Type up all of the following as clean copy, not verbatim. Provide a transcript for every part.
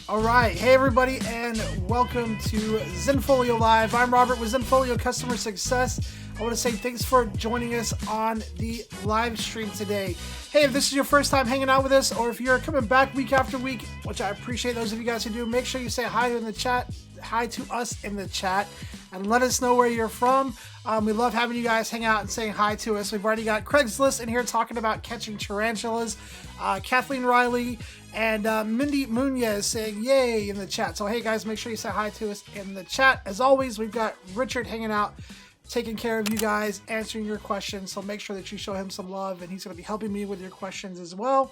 All right. Hey, everybody, and welcome to Zenfolio Live. I'm Robert with Zenfolio Customer Success. I want to say thanks for joining us on the live stream today. Hey, if this is your first time hanging out with us, or if you're coming back week after week, which I appreciate those of you guys who do, make sure you say hi in the chat, hi to us in the chat, and let us know where you're from. We love having you guys hang out and saying hi to us. We've already got Craigslist in here talking about catching tarantulas. Kathleen Riley and Mindy Munez saying yay in the chat. So hey guys, make sure you say hi to us in the chat. As always, we've got Richard hanging out, taking care of you guys, answering your questions. So make sure that you show him some love, and he's going to be helping me with your questions as well.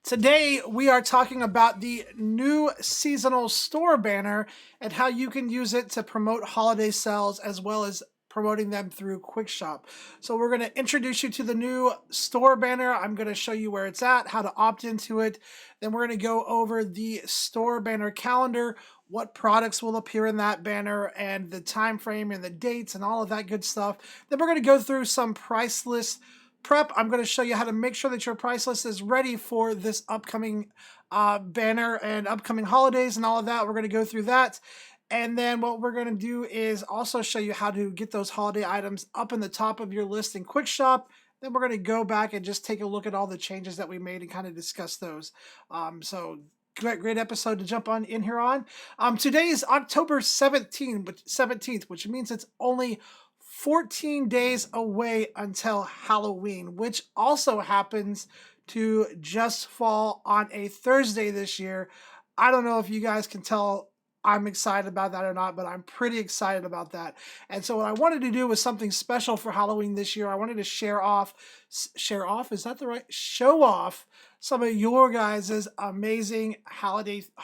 Today, we are talking about the new seasonal store banner and how you can use it to promote holiday sales as well as promoting them through QuickShop. So we're going to introduce you to the new store banner. I'm going to show you where it's at, how to opt into it. Then we're going to go over the store banner calendar, what products will appear in that banner, and the time frame and the dates and all of that good stuff. Then we're going to go through some price list prep. I'm going to show you how to make sure that your price list is ready for this upcoming banner and upcoming holidays and all of that. We're going to go through that. And then what we're going to do is also show you how to get those holiday items up in the top of your list in QuickShop. Then we're going to go back and just take a look at all the changes that we made and kind of discuss those. So great episode to jump on in here on. Today is October 17th, which means it's only 14 days away until Halloween, which also happens to just fall on a Thursday this year. I don't know if you guys can tell I'm excited about that or not, but I'm pretty excited about that. And so what I wanted to do was something special for Halloween this year. I wanted to show off, some of your guys' amazing Halloween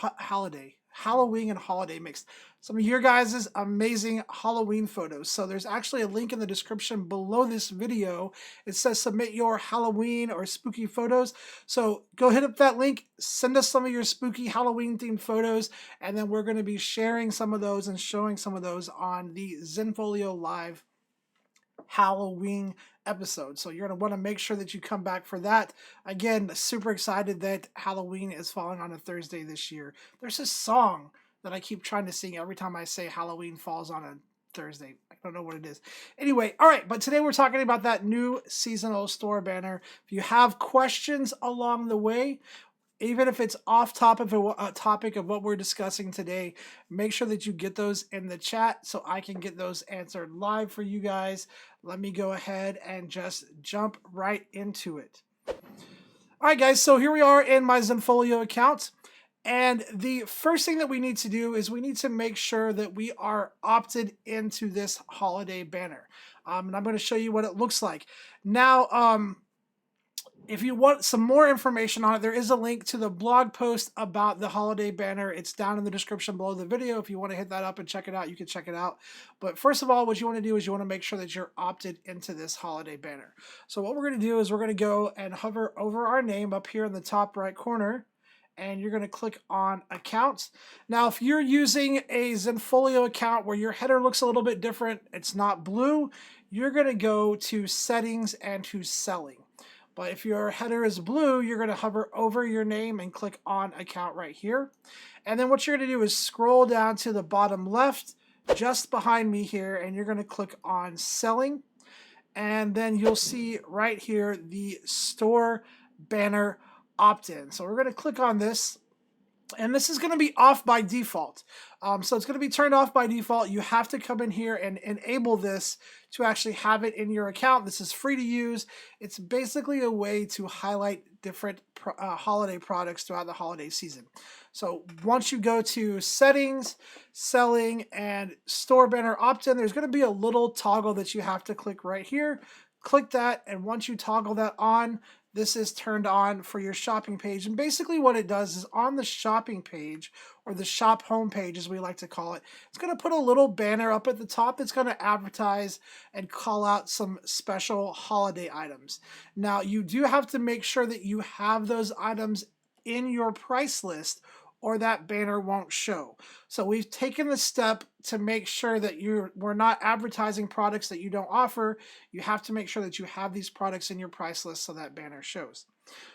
and holiday mix. Some of your guys' amazing Halloween photos. So there's actually a link in the description below this video. It says submit your Halloween or spooky photos. So go hit up that link, send us some of your spooky Halloween themed photos, and then we're going to be sharing some of those and showing some of those on the Zenfolio Live Halloween episode. So you're going to want to make sure that you come back for that. Again, super excited that Halloween is falling on a Thursday this year. There's this song that I keep trying to sing every time I say Halloween falls on a Thursday. I don't know what it is. Anyway, all right, but today we're talking about that new seasonal store banner. If you have questions along the way, even if it's off topic of a topic of what we're discussing today, make sure that you get those in the chat so I can get those answered live for you guys. Let me go ahead and just jump right into it. All right, guys, so here we are in my Zenfolio account. And the first thing that we need to do is we need to make sure that we are opted into this holiday banner. And I'm going to show you what it looks like. Now, if you want some more information on it, there is a link to the blog post about the holiday banner. It's down in the description below the video. If you want to hit that up and check it out, you can check it out. But first of all, what you want to do is you want to make sure that you're opted into this holiday banner. So what we're going to do is we're going to go and hover over our name up here in the top right corner, and you're going to click on accounts. Now, if you're using a Zenfolio account where your header looks a little bit different, it's not blue, you're going to go to settings and to selling. But if your header is blue, you're going to hover over your name and click on account right here. And then what you're going to do is scroll down to the bottom left, just behind me here, and you're going to click on selling. And then you'll see right here the store banner opt-in. So we're going to click on this, and this is going to be off by default. So it's going to be turned off by default. You have to come in here and enable this to actually have it in your account. This is free to use. It's basically a way to highlight different holiday products throughout the holiday season. So once you go to settings, selling, and store banner opt-in, there's going to be a little toggle that you have to click right here. Click that, and once you toggle that on, this is turned on for your shopping page. And basically what it does is on the shopping page, or the shop homepage as we like to call it, it's going to put a little banner up at the top that's going to advertise and call out some special holiday items. Now, you do have to make sure that you have those items in your price list, or that banner won't show. So we've taken the step to make sure that we're not advertising products that you don't offer. You have to make sure that you have these products in your price list so that banner shows.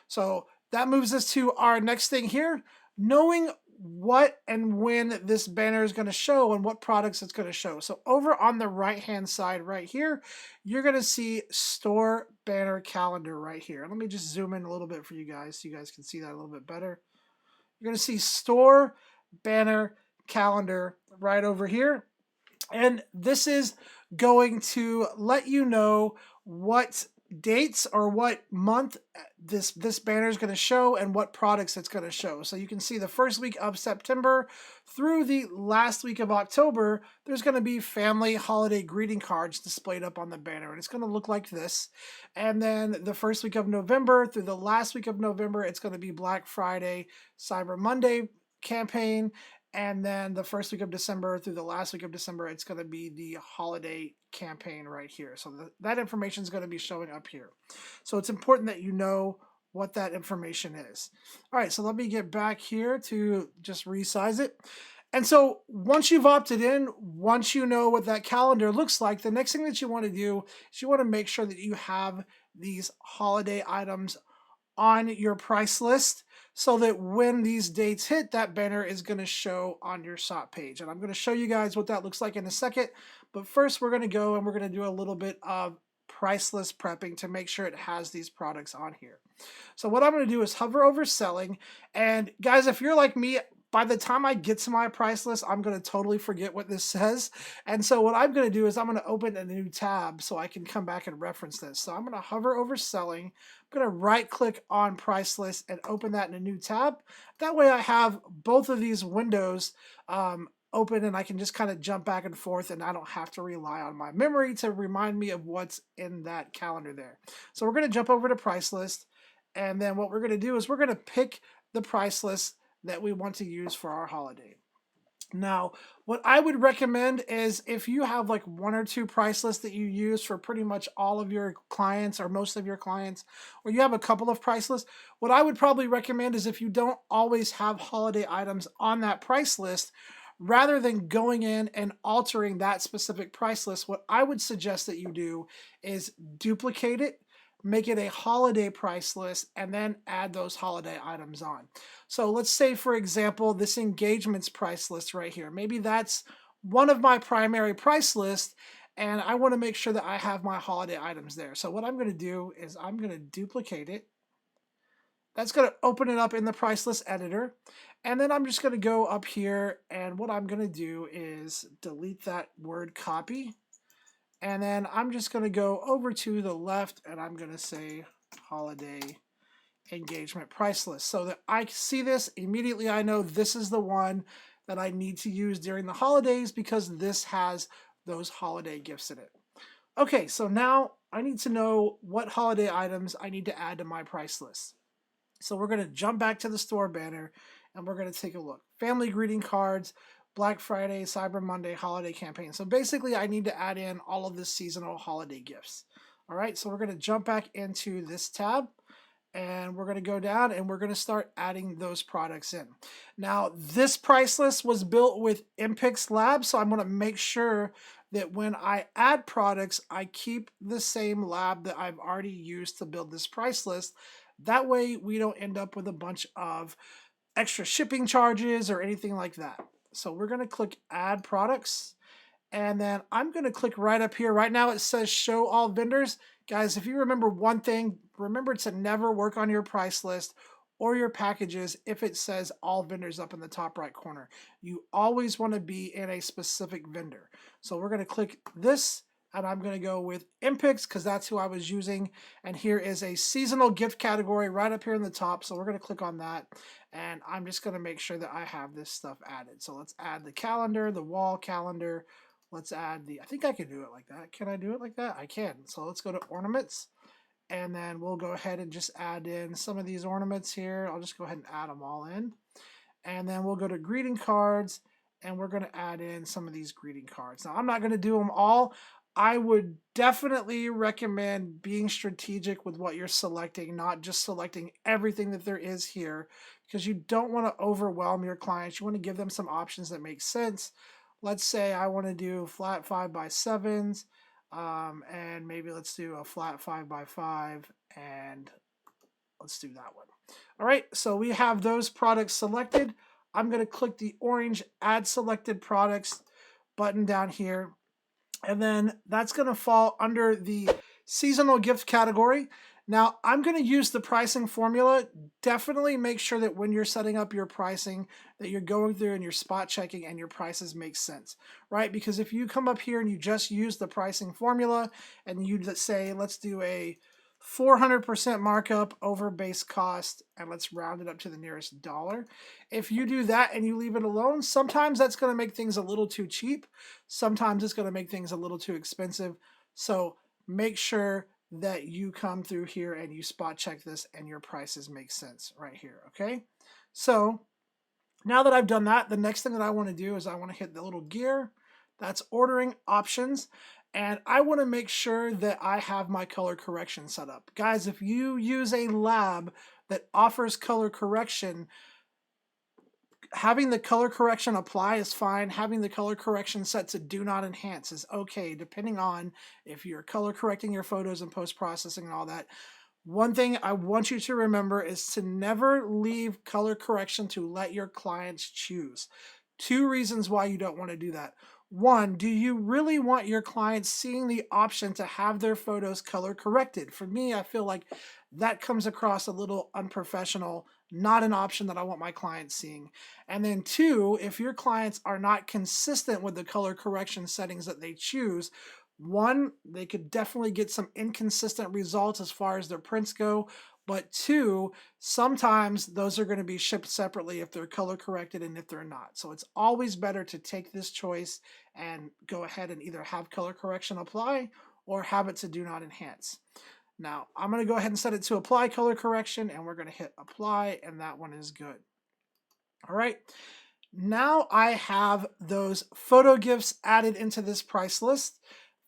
So that moves us to our next thing here. Knowing what and when this banner is going to show and what products it's going to show. So over on the right hand side right here, you're going to see store banner calendar right here. Let me just zoom in a little bit for you guys so you guys can see that a little bit better. You're going to see store banner calendar right over here. And this is going to let you know what dates or what month this banner is going to show and what products it's going to show. So you can see the first week of September through the last week of October, there's going to be family holiday greeting cards displayed up on the banner, and it's going to look like this. And then the first week of November through the last week of November, it's going to be Black Friday, Cyber Monday campaign. And then the first week of December through the last week of December, it's going to be the holiday campaign right here. So that information is going to be showing up here. So it's important that you know what that information is. All right, so let me get back here to just resize it. And so once you've opted in, once you know what that calendar looks like, the next thing that you want to do is you want to make sure that you have these holiday items on your price list so that when these dates hit, that banner is going to show on your shop page. And I'm going to show you guys what that looks like in a second. But first, we're going to go and we're going to do a little bit of price list prepping to make sure it has these products on here. So what I'm going to do is hover over selling. And guys, if you're like me, by the time I get to my price list, I'm going to totally forget what this says. And so what I'm going to do is I'm going to open a new tab so I can come back and reference this. So I'm going to hover over selling. I'm going to right click on price list and open that in a new tab. That way I have both of these windows open and I can just kind of jump back and forth and I don't have to rely on my memory to remind me of what's in that calendar there. So we're going to jump over to price list. And then what we're going to do is we're going to pick the price list that we want to use for our holiday. Now, what I would recommend is if you have like one or two price lists that you use for pretty much all of your clients or most of your clients, or you have a couple of price lists, what I would probably recommend is if you don't always have holiday items on that price list, rather than going in and altering that specific price list, what I would suggest that you do is duplicate it, make it a holiday price list, and then add those holiday items on. So let's say, for example, this engagements price list right here. Maybe that's one of my primary price lists, and I want to make sure that I have my holiday items there. So what I'm going to do is I'm going to duplicate it. That's going to open it up in the price list editor. And then I'm just going to go up here, and what I'm going to do is delete that word copy. And then I'm just going to go over to the left and I'm going to say holiday engagement price list so that I see this immediately. I know this is the one that I need to use during the holidays because this has those holiday gifts in it. Okay, so now I need to know what holiday items I need to add to my price list. So we're going to jump back to the store banner and we're going to take a look. Family greeting cards, Black Friday, Cyber Monday, holiday campaign. So basically I need to add in all of the seasonal holiday gifts. All right, so we're going to jump back into this tab and we're going to go down and we're going to start adding those products in. Now, this price list was built with Impix Labs, so I'm going to make sure that when I add products, I keep the same lab that I've already used to build this price list. That way we don't end up with a bunch of extra shipping charges or anything like that. So we're going to click add products and then I'm going to click right up here. Right now it says show all vendors. Guys, if you remember one thing, remember to never work on your price list or your packages if it says all vendors up in the top right corner. You always want to be in a specific vendor. So we're going to click this and I'm going to go with Impix because that's who I was using. And here is a seasonal gift category right up here in the top. So we're going to click on that. And I'm just going to make sure that I have this stuff added. So let's add the calendar, the wall calendar. Let's add the, I think I can do it like that. Can I do it like that? I can. So let's go to ornaments. And then we'll go ahead and just add in some of these ornaments here. I'll just go ahead and add them all in. And then we'll go to greeting cards. And we're going to add in some of these greeting cards. Now, I'm not going to do them all. I would definitely recommend being strategic with what you're selecting, not just selecting everything that there is here, because you don't want to overwhelm your clients. You want to give them some options that make sense. Let's say I want to do flat 5x7s, and maybe let's do a flat 5x5, and let's do that one. All right, so we have those products selected. I'm going to click the orange Add Selected Products button down here. And then that's going to fall under the seasonal gift category. Now, I'm going to use the pricing formula. Definitely make sure that when you're setting up your pricing, that you're going through and you're spot checking and your prices make sense, right? Because if you come up here and you just use the pricing formula and you say, let's do a 400% markup over base cost, and let's round it up to the nearest dollar. If you do that and you leave it alone, sometimes that's going to make things a little too cheap. Sometimes it's going to make things a little too expensive. So make sure that you come through here and you spot check this and your prices make sense right here, okay? So now that I've done that, the next thing that I want to do is I want to hit the little gear. That's ordering options. And I want to make sure that I have my color correction set up. Guys, if you use a lab that offers color correction, having the color correction apply is fine. Having the color correction set to do not enhance is okay, depending on if you're color correcting your photos and post-processing and all that. One thing I want you to remember is to never leave color correction to let your clients choose. 2 reasons why you don't want to do that. 1, do you really want your clients seeing the option to have their photos color corrected? For me, I feel like that comes across a little unprofessional, not an option that I want my clients seeing. And then 2, if your clients are not consistent with the color correction settings that they choose, 1, they could definitely get some inconsistent results as far as their prints go, but 2, sometimes those are going to be shipped separately if they're color corrected and if they're not. So it's always better to take this choice and go ahead and either have color correction apply or have it to do not enhance. Now, I'm going to go ahead and set it to apply color correction, and we're going to hit apply, and that one is good. All right. Now I have those photo gifts added into this price list.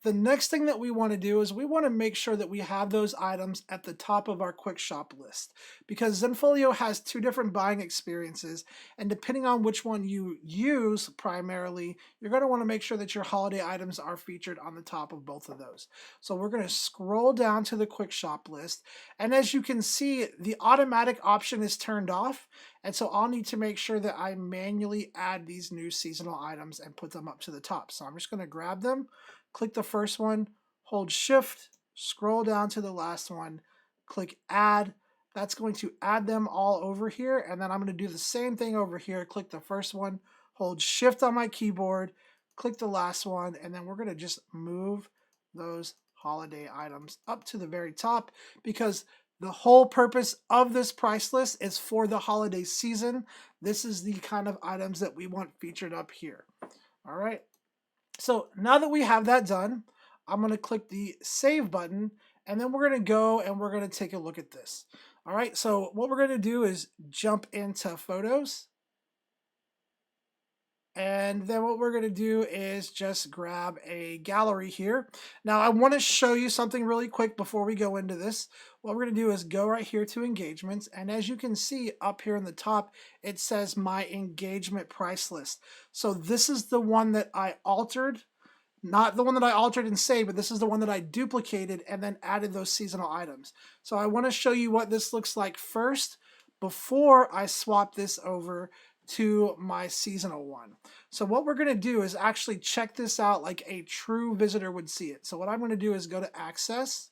The next thing that we want to do is we want to make sure that we have those items at the top of our quick shop list, because Zenfolio has 2 different buying experiences, and depending on which one you use primarily, you're going to want to make sure that your holiday items are featured on the top of both of those. So we're going to scroll down to the quick shop list, and as you can see, the automatic option is turned off, and so I'll need to make sure that I manually add these new seasonal items and put them up to the top. So I'm just going to grab them, click the first one, hold shift, scroll down to the last one, click add. That's going to add them all over here. And then I'm going to do the same thing over here. Click the first one, hold shift on my keyboard, click the last one, and then we're going to just move those holiday items up to the very top, because the whole purpose of this price list is for the holiday season. This is the kind of items that we want featured up here. All right. So now that we have that done, I'm going to click the save button, and then we're going to go and we're going to take a look at this. All right, so what we're going to do is jump into photos. And then what we're going to do is just grab a gallery here. Now I want to show you something really quick before we go into this. What we're going to do is go right here to engagements. And as you can see up here in the top, it says my engagement price list. So this is the one that I altered. Not the one that I altered and saved, but this is the one that I duplicated and then added those seasonal items. So I want to show you what this looks like first before I swap this over to my seasonal one. So what we're going to do is actually check this out like a true visitor would see it. So what I'm going to do is go to access.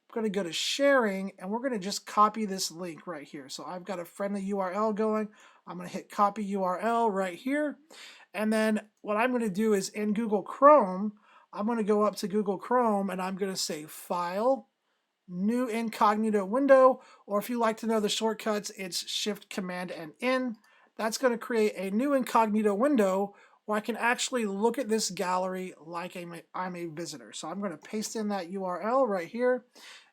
I'm going to go to sharing, and we're going to just copy this link right here. So I've got a friendly URL going. I'm going to hit copy URL right here. And then what I'm going to do is in Google Chrome, I'm going to go up to Google Chrome and I'm going to say File, New Incognito Window, or if you like to know the shortcuts, it's Shift, Command, and N. That's going to create a new incognito window where I can actually look at this gallery like I'm a visitor. So I'm going to paste in that URL right here.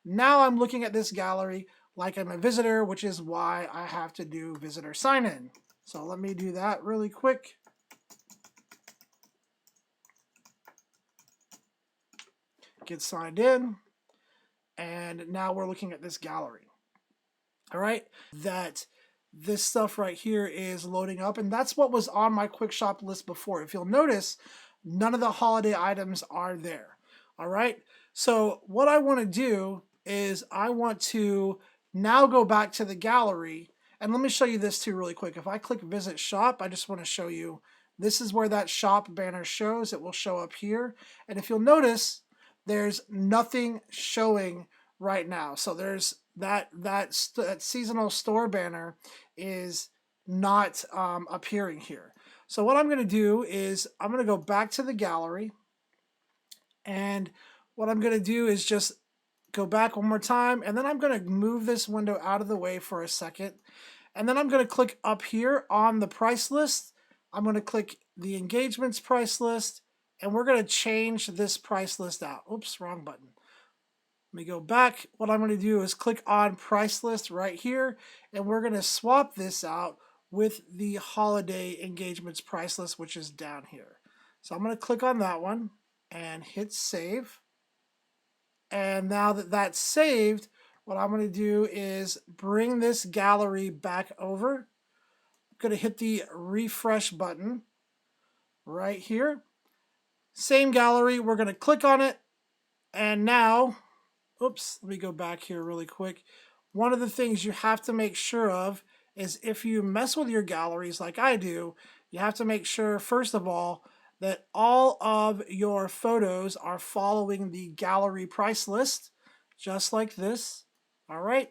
Now I'm looking at this gallery like I'm a visitor, which is why I have to do visitor sign in. So let me do that really quick. Get signed in, and now we're looking at this gallery. All right, that this stuff right here is loading up, and that's what was on my quick shop list before. If you'll notice, none of the holiday items are there. All right, so what I want to do is I want to now go back to the gallery, And let me show you this too really quick. If I click visit shop, I just want to show you, this is where that shop banner shows. It will show up here. And if you'll notice, there's nothing showing right now. So there's that seasonal store banner is not appearing here. So what I'm going to do is I'm going to go back to the gallery, and what I'm going to do is just go back one more time, and then I'm going to move this window out of the way for a second, and then I'm going to click up here on the price list. I'm going to click the engagements price list, and we're going to change this price list out. Oops, wrong button. Let me go back. What I'm going to do is click on price list right here, and we're going to swap this out with the holiday engagements price list, which is down here. So I'm going to click on that one and hit save. And now that that's saved, what I'm going to do is bring this gallery back over. I'm going to hit the refresh button right here. Same gallery, we're going to click on it, and now, oops, let me go back here really quick. One of the things you have to make sure of is if you mess with your galleries like I do, you have to make sure, first of all, that all of your photos are following the gallery price list, just like this. All right.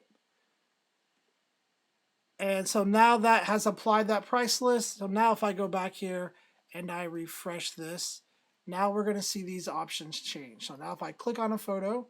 And so now that has applied that price list. So now if I go back here and I refresh this, now we're going to see these options change. So now if I click on a photo,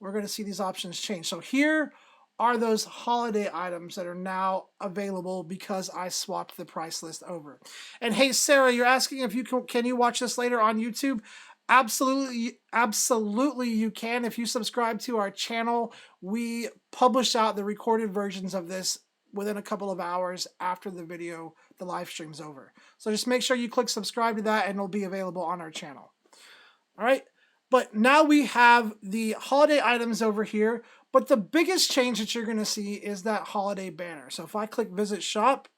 we're going to see these options change. So here are those holiday items that are now available because I swapped the price list over. And hey, Sarah, you're asking if you can you watch this later on YouTube? Absolutely, absolutely you can. If you subscribe to our channel, we publish out the recorded versions of this within a couple of hours after the video, the live stream's over. So just make sure you click subscribe to that, and it'll be available on our channel. All right. But now we have the holiday items over here. But the biggest change that you're going to see is that holiday banner. So if I click visit shop,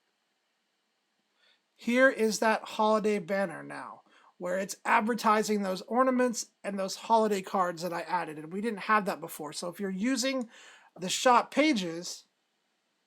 here is that holiday banner now, where it's advertising those ornaments and those holiday cards that I added. And we didn't have that before. So if you're using the shop pages,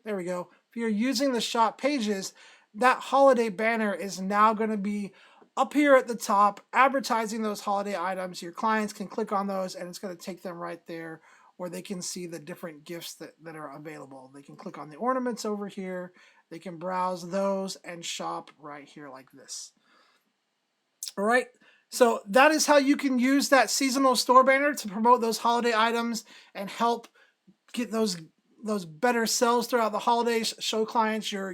there we go. If you're using the shop pages, that holiday banner is now going to be up here at the top, advertising those holiday items. Your clients can click on those, and it's going to take them right there where they can see the different gifts that are available. They can click on the ornaments over here. They can browse those and shop right here like this. All right. So that is how you can use that seasonal store banner to promote those holiday items and help get those better sales throughout the holidays. Show clients your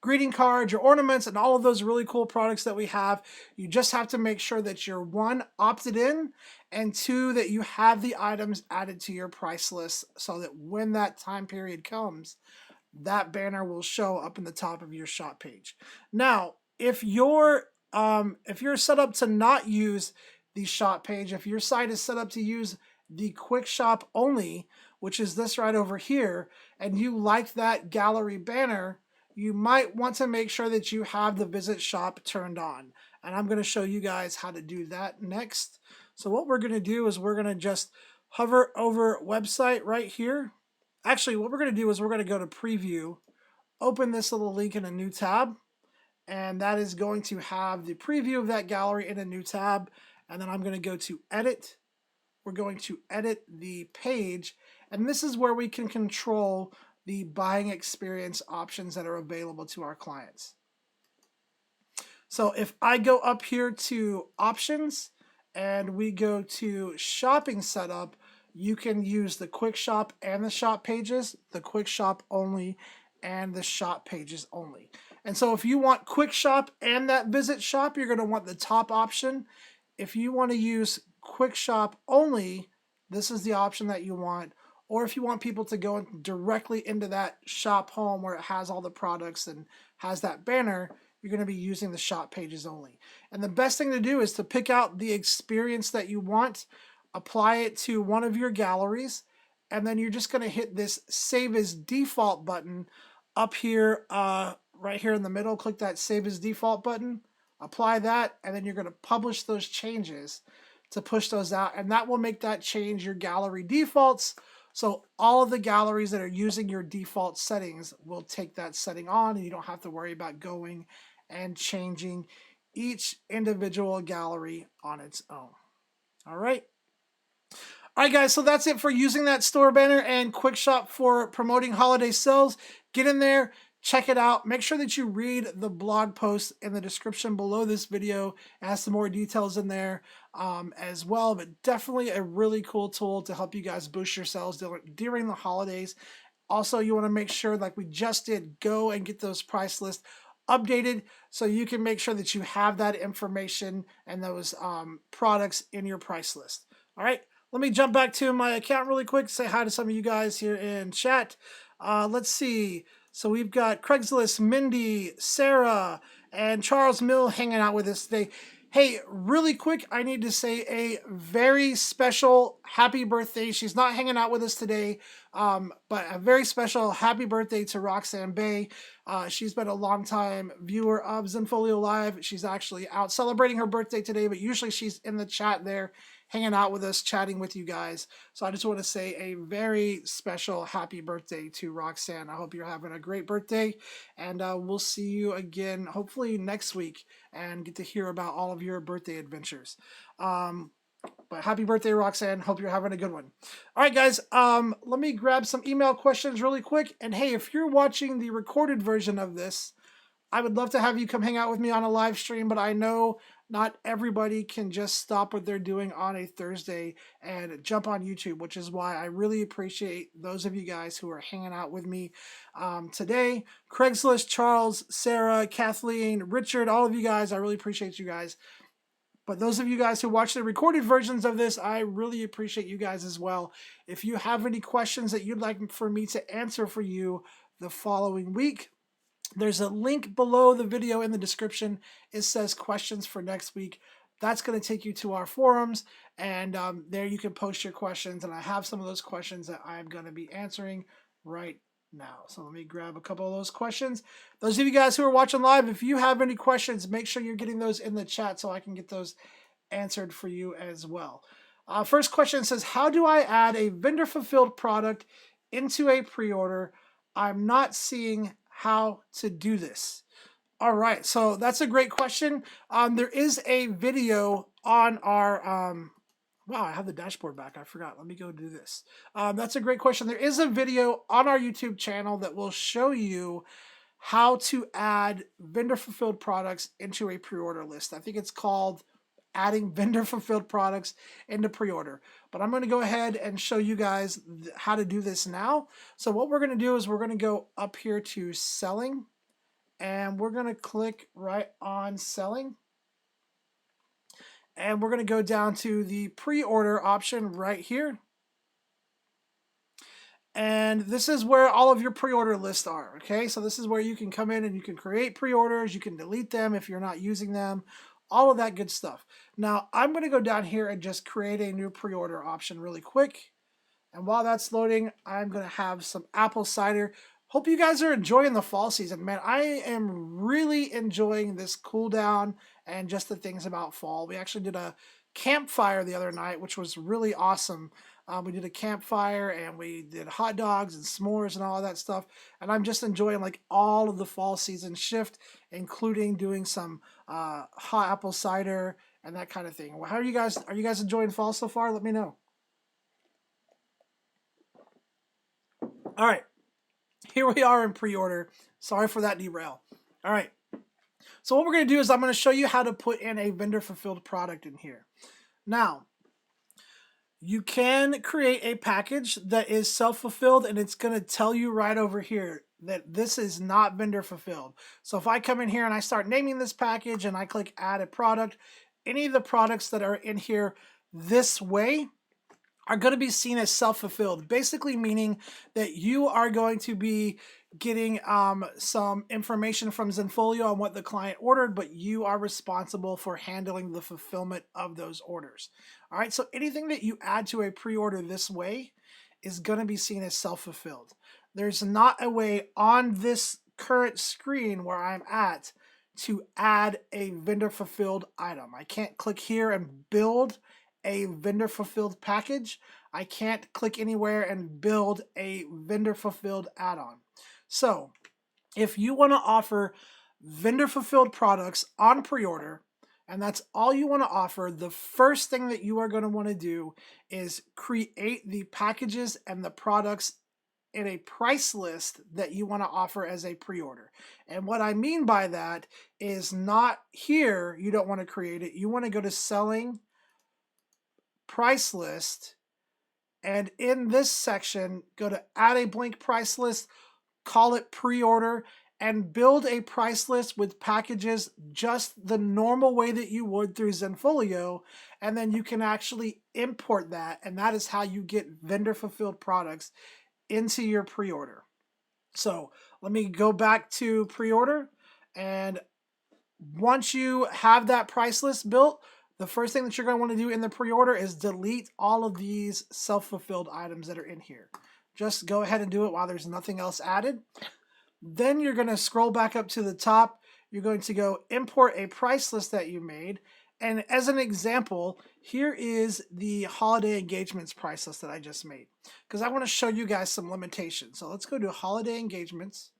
greeting cards, your ornaments, and all of those really cool products that we have. You just have to make sure that you're, one, opted in, and two, that you have the items added to your price list so that when that time period comes, that banner will show up in the top of your shop page. Now, if you're set up to not use the shop page, if your site is set up to use the quick shop only, which is this right over here, and you like that gallery banner, you might want to make sure that you have the visit shop turned on. And I'm going to show you guys how to do that next. So what we're going to do is we're going to just hover over website right here. Actually, what we're going to do is we're going to go to preview, open this little link in a new tab, and that is going to have the preview of that gallery in a new tab. And then I'm going to go to edit. We're going to edit the page, and this is where we can control the buying experience options that are available to our clients. So if I go up here to options and we go to shopping setup, you can use the quick shop and the shop pages, the quick shop only, and the shop pages only. And so if you want quick shop and that visit shop, you're going to want the top option. If you want to use quick shop only, this is the option that you want. Or if you want people to go directly into that shop home where it has all the products and has that banner, you're going to be using the shop pages only. And the best thing to do is to pick out the experience that you want, apply it to one of your galleries, and then you're just going to hit this Save as Default button up here, right here in the middle. Click that Save as Default button, apply that, and then you're going to publish those changes to push those out, and that will make that change your gallery defaults So all of the galleries that are using your default settings will take that setting on, and you don't have to worry about going and changing each individual gallery on its own. All right. All right, guys, so that's it for using that store banner and Quick Shop for promoting holiday sales. Get in there, check it out. Make sure that you read the blog post in the description below this video. It has some more details in there as well, but definitely a really cool tool to help you guys boost your sales during the holidays. Also, you want to make sure, like we just did, go and get those price lists updated so you can make sure that you have that information and those products in your price list. All right. Let me jump back to my account really quick, say hi to some of you guys here in chat. Let's see. So we've got Craigslist, Mindy, Sarah, and Charles Mill hanging out with us today. Hey, really quick, I need to say a very special happy birthday. She's not hanging out with us today, but a very special happy birthday to Roxanne Bay. She's been a long-time viewer of Zenfolio Live. She's actually out celebrating her birthday today, but usually she's in the chat there hanging out with us, chatting with you guys. So I just want to say a very special happy birthday to Roxanne. I hope you're having a great birthday, and we'll see you again hopefully next week and get to hear about all of your birthday adventures. But happy birthday, Roxanne. Hope you're having a good one. All right, guys, let me grab some email questions really quick. And hey, if you're watching the recorded version of this, I would love to have you come hang out with me on a live stream, but I know not everybody can just stop what they're doing on a Thursday and jump on YouTube, which is why I really appreciate those of you guys who are hanging out with me today. Craigslist, Charles, Sarah, Kathleen, Richard, all of you guys, I really appreciate you guys. But those of you guys who watch the recorded versions of this, I really appreciate you guys as well. If you have any questions that you'd like for me to answer for you the following week, there's a link below the video in the description. It says questions for next week. That's going to take you to our forums, and there you can post your questions. And I have some of those questions that I'm going to be answering right now. So let me grab a couple of those questions. Those of you guys who are watching live, if you have any questions, make sure you're getting those in the chat so I can get those answered for you as well. First question says, how do I add a vendor-fulfilled product into a pre-order? I'm not seeing how to do this. All right, so that's a great question. There is a video on our, wow, I have the dashboard back. I forgot. Let me go do this. That's a great question. There is a video on our YouTube channel that will show you how to add vendor-fulfilled products into a pre-order list. I think it's called adding vendor-fulfilled products into pre-order. But I'm going to go ahead and show you guys how to do this now. So what we're going to do is we're going to go up here to selling, and we're going to click right on selling. And we're going to go down to the pre-order option right here. And this is where all of your pre-order lists are, okay? So this is where you can come in and you can create pre-orders, you can delete them if you're not using them, all of that good stuff. Now, I'm going to go down here and just create a new pre-order option really quick. And while that's loading, I'm going to have some apple cider. Hope you guys are enjoying the fall season. Man, I am really enjoying this cool down and just the things about fall. We actually did a campfire the other night, which was really awesome. We did a campfire and we did hot dogs and s'mores and all of that stuff. And I'm just enjoying like all of the fall season shift, including doing some hot apple cider and that kind of thing. How are you guys? Are you guys enjoying fall so far? Let me know. All right. Here we are in pre-order. Sorry for that derail. All right. So what we're going to do is I'm going to show you how to put in a vendor-fulfilled product in here. Now, you can create a package that is self-fulfilled, and it's going to tell you right over here that this is not vendor-fulfilled. So if I come in here and I start naming this package and I click add a product, any of the products that are in here this way are going to be seen as self-fulfilled, basically meaning that you are going to be getting some information from Zenfolio on what the client ordered, but you are responsible for handling the fulfillment of those orders. All right, so anything that you add to a pre-order this way is going to be seen as self-fulfilled. There's not a way on this current screen where I'm at to add a vendor-fulfilled item. I can't click here and build a vendor fulfilled package. I can't click anywhere and build a vendor fulfilled add-on. So if you want to offer vendor fulfilled products on pre-order, and that's all you want to offer, the first thing that you are going to want to do is create the packages and the products in a price list that you want to offer as a pre-order. And what I mean by that is not here, you don't want to create it. You want to go to selling, price list, and in this section, go to add a blank price list, call it pre-order, and build a price list with packages just the normal way that you would through Zenfolio, and then you can actually import that, and that is how you get vendor fulfilled products into your pre-order. So let me go back to pre-order, and once you have that price list built, the first thing that you're going to want to do in the pre-order is delete all of these self-fulfilled items that are in here. Just go ahead and do it while there's nothing else added. Then you're going to scroll back up to the top. You're going to go import a price list that you made. And as an example, here is the holiday engagements price list that I just made, because I want to show you guys some limitations. So let's go to holiday engagements,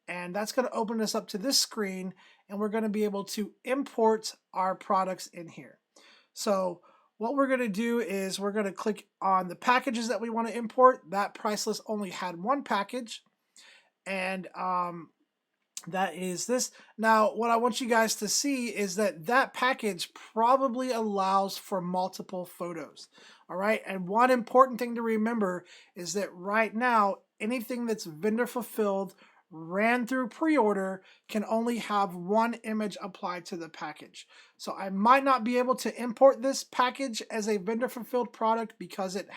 and that's going to open us up to this screen, and we're going to be able to import our products in here. So what we're going to do is we're going to click on the packages that we want to import. That price list only had one package, and that is this. Now, what I want you guys to see is that that package probably allows for multiple photos. All right, and one important thing to remember is that right now, anything that's vendor fulfilled ran through pre-order can only have one image applied to the package. So I might not be able to import this package as a vendor fulfilled product because it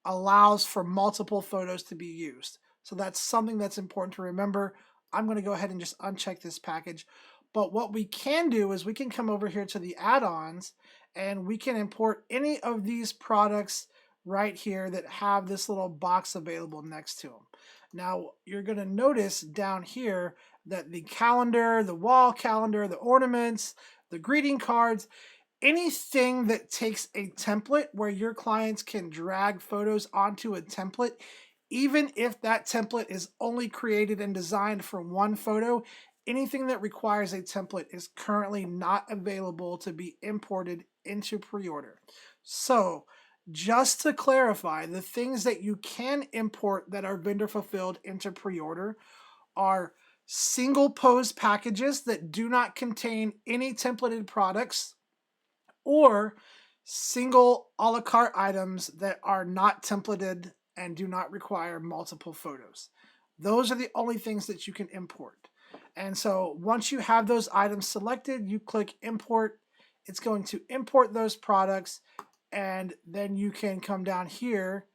allows for multiple photos to be used. So that's something that's important to remember. I'm going to go ahead and just uncheck this package. But what we can do is we can come over here to the add-ons, and we can import any of these products right here that have this little box available next to them. Now, you're going to notice down here that the calendar, the wall calendar, the ornaments, the greeting cards, anything that takes a template where your clients can drag photos onto a template, even if that template is only created and designed for one photo, anything that requires a template is currently not available to be imported into pre-order. So just to clarify, the things that you can import that are vendor fulfilled into pre-order are single pose packages that do not contain any templated products, or single a la carte items that are not templated and do not require multiple photos. Those are the only things that you can import. And so once you have those items selected, you click import. It's going to import those products, and then you can come down here.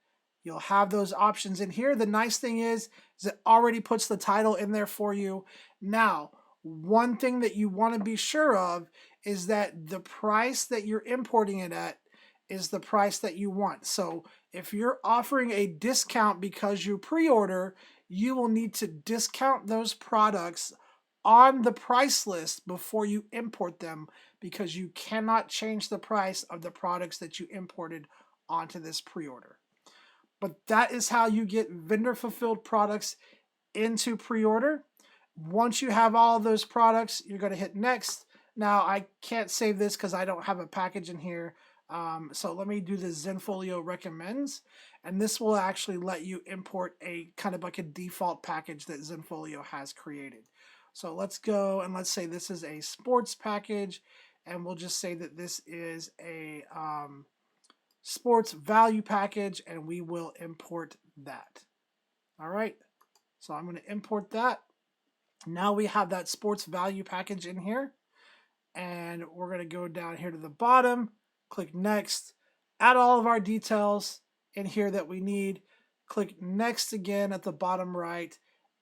You'll have those options in here. The nice thing is it already puts the title in there for you. Now, one thing that you want to be sure of is that the price that you're importing it at is the price that you want. So if you're offering a discount because you pre-order, you will need to discount those products on the price list before you import them, because you cannot change the price of the products that you imported onto this pre-order. But that is how you get vendor fulfilled products into pre-order. Once you have all of those products, you're going to hit next. Now, I can't save this because I don't have a package in here. So let me do the Zenfolio recommends, and this will actually let you import a kind of like a default package that Zenfolio has created. So let's go and let's say this is a sports package, and we'll just say that this is a sports value package, and we will import that. All right, so I'm going to import that. Now we have that sports value package in here, and we're going to go down here to the bottom, click next, add all of our details in here that we need, click next again at the bottom right,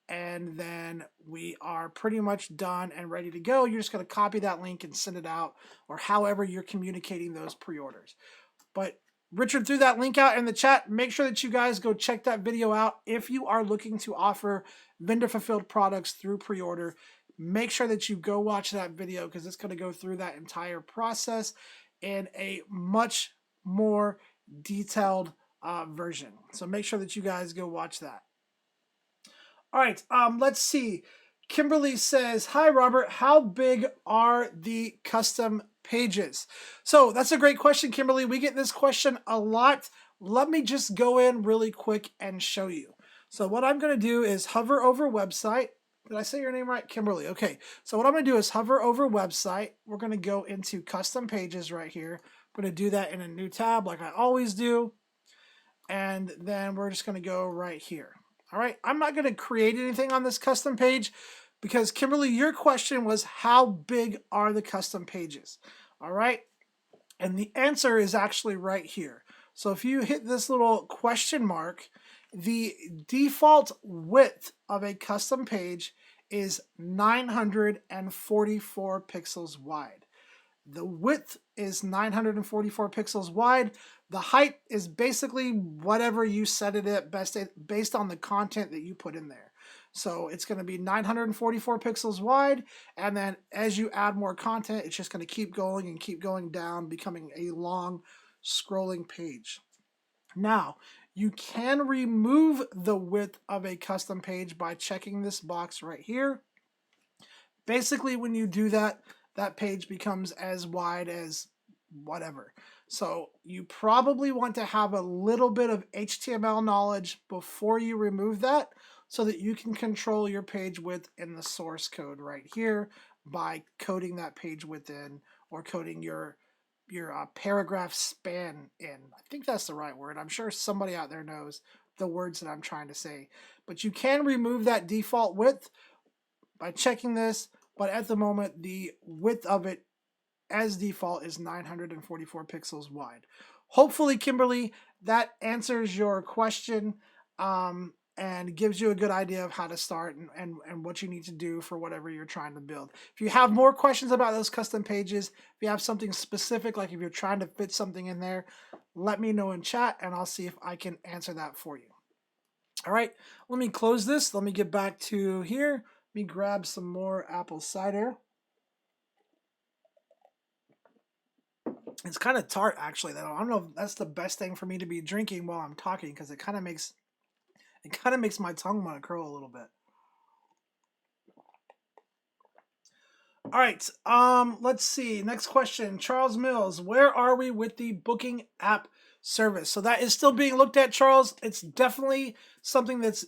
and then we are pretty much done and ready to go. You're just going to copy that link and send it out, or however you're communicating those pre-orders. But Richard threw that link out in the chat. Make sure that you guys go check that video out. If you are looking to offer vendor fulfilled products through pre-order, make sure that you go watch that video, because it's going to go through that entire process. in a much more detailed version. So make sure that you guys go watch that. All right, let's see. Kimberly says, "Hi, Robert. How big are the custom pages?" So that's a great question, Kimberly. We get this question a lot. Let me just go in really quick and show you. So what I'm going to do is hover over website. Did I say your name right? Kimberly. Okay. So what I'm going to do is hover over website. We're going to go into custom pages right here. I'm going to do that in a new tab like I always do. And then we're just going to go right here. All right, I'm not going to create anything on this custom page because Kimberly, your question was how big are the custom pages? All right, and the answer is actually right here. So if you hit this little question mark, the default width of a custom page is 944 pixels wide. The width is 944 pixels wide. The height is basically whatever you set it at based on the content that you put in there. So it's going to be 944 pixels wide, and then as you add more content, it's just going to keep going and keep going down, becoming a long scrolling page. Now, you can remove the width of a custom page by checking this box right here. Basically, when you do that, that page becomes as wide as whatever. So you probably want to have a little bit of HTML knowledge before you remove that so that you can control your page width in the source code right here by coding that page width in or coding your paragraph span in. I think that's the right word. I'm sure somebody out there knows the words that I'm trying to say. But you can remove that default width by checking this, but at the moment the width of it as default is 944 pixels wide. Hopefully, Kimberly, that answers your question and gives you a good idea of how to start and what you need to do for whatever you're trying to build. If you have more questions about those custom pages, if you have something specific, like if you're trying to fit something in there, let me know in chat and I'll see if I can answer that for you. All right, let me close this. Let me get back to here. Let me grab some more apple cider. It's kind of tart, actually. Though I don't know if that's the best thing for me to be drinking while I'm talking because it kind of makes my tongue want to curl a little bit. All right, let's see. Next question, Charles Mills. Where are we with the booking app service? So that is still being looked at, Charles. It's definitely something that's